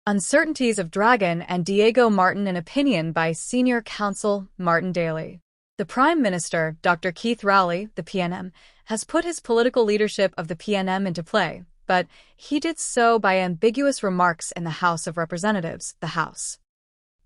Uncertainties of Dragon and Diego Martin, an opinion by senior counsel Martin Daly. The Prime Minister, Dr. Keith Rowley, the PNM, has put his political leadership of the PNM into play, but he did so by ambiguous remarks in the House of Representatives, the House.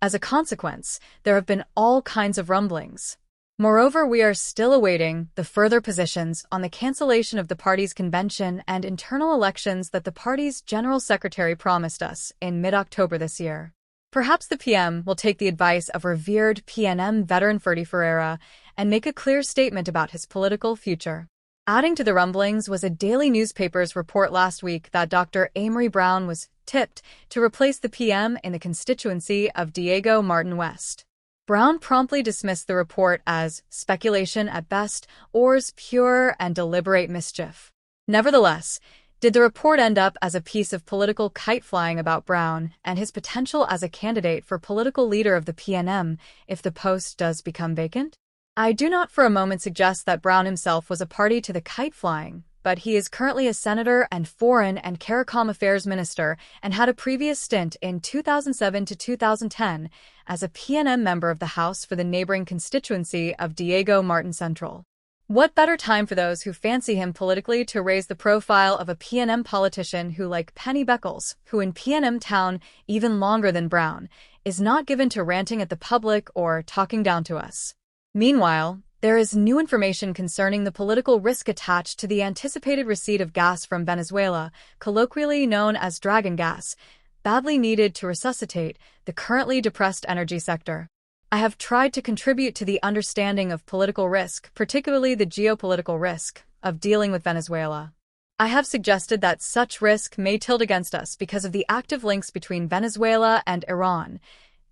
As a consequence, there have been all kinds of rumblings. Moreover, we are still awaiting the further positions on the cancellation of the party's convention and internal elections that the party's general secretary promised us in mid-October this year. Perhaps the PM will take the advice of revered PNM veteran Ferdy Ferreira and make a clear statement about his political future. Adding to the rumblings was a daily newspaper's report last week that Dr. Amory Brown was tipped to replace the PM in the constituency of Diego Martin West. Brown promptly dismissed the report as speculation at best, or as pure and deliberate mischief. Nevertheless, did the report end up as a piece of political kite-flying about Brown and his potential as a candidate for political leader of the PNM if the post does become vacant? I do not for a moment suggest that Brown himself was a party to the kite-flying, but he is currently a senator and Foreign and CARICOM Affairs Minister and had a previous stint in 2007 to 2010 as a PNM member of the House for the neighboring constituency of Diego Martin Central. What better time for those who fancy him politically to raise the profile of a PNM politician who, like Penny Beckles, who in PNM town even longer than Brown, is not given to ranting at the public or talking down to us. Meanwhile, there is new information concerning the political risk attached to the anticipated receipt of gas from Venezuela, colloquially known as dragon gas, badly needed to resuscitate the currently depressed energy sector. I have tried to contribute to the understanding of political risk, particularly the geopolitical risk, of dealing with Venezuela. I have suggested that such risk may tilt against us because of the active links between Venezuela and Iran,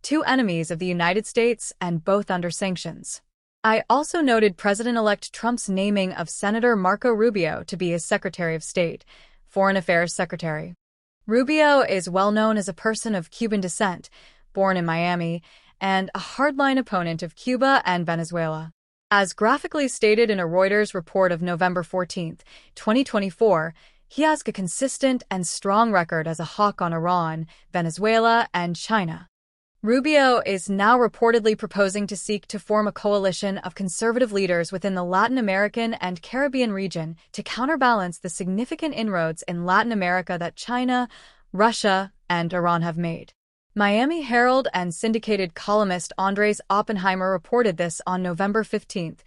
two enemies of the United States and both under sanctions. I also noted President-elect Trump's naming of Senator Marco Rubio to be his Secretary of State, Foreign Affairs Secretary. Rubio is well known as a person of Cuban descent, born in Miami, and a hardline opponent of Cuba and Venezuela. As graphically stated in a Reuters report of November 14, 2024, he has a consistent and strong record as a hawk on Iran, Venezuela, and China. Rubio is now reportedly proposing to seek to form a coalition of conservative leaders within the Latin American and Caribbean region to counterbalance the significant inroads in Latin America that China, Russia, and Iran have made. Miami Herald and syndicated columnist Andres Oppenheimer reported this on November 15,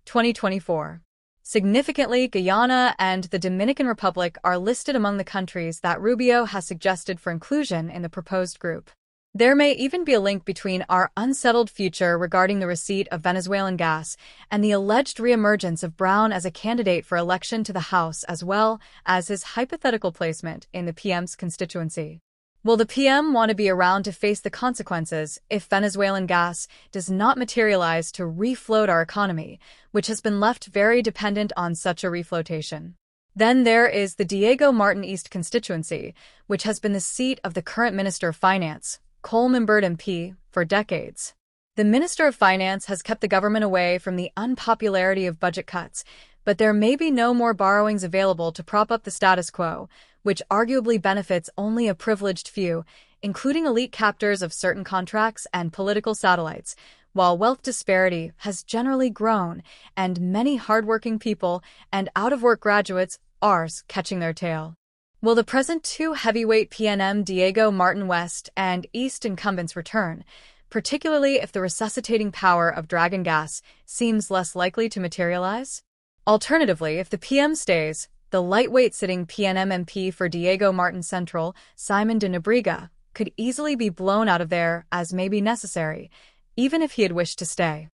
2024. Significantly, Guyana and the Dominican Republic are listed among the countries that Rubio has suggested for inclusion in the proposed group. There may even be a link between our unsettled future regarding the receipt of Venezuelan gas and the alleged reemergence of Brown as a candidate for election to the House, as well as his hypothetical placement in the PM's constituency. Will the PM want to be around to face the consequences if Venezuelan gas does not materialize to refloat our economy, which has been left very dependent on such a reflotation? Then there is the Diego Martin East constituency, which has been the seat of the current Minister of Finance, Cole Mimbert MP, for decades. The Minister of Finance has kept the government away from the unpopularity of budget cuts, but there may be no more borrowings available to prop up the status quo, which arguably benefits only a privileged few, including elite captors of certain contracts and political satellites, while wealth disparity has generally grown and many hardworking people and out-of-work graduates are catching their tail. Will the present two heavyweight PNM Diego Martin West and East incumbents return, particularly if the resuscitating power of dragon gas seems less likely to materialize? Alternatively, if the PM stays, the lightweight sitting PNM MP for Diego Martin Central, Simon de Nebriga, could easily be blown out of there as may be necessary, even if he had wished to stay.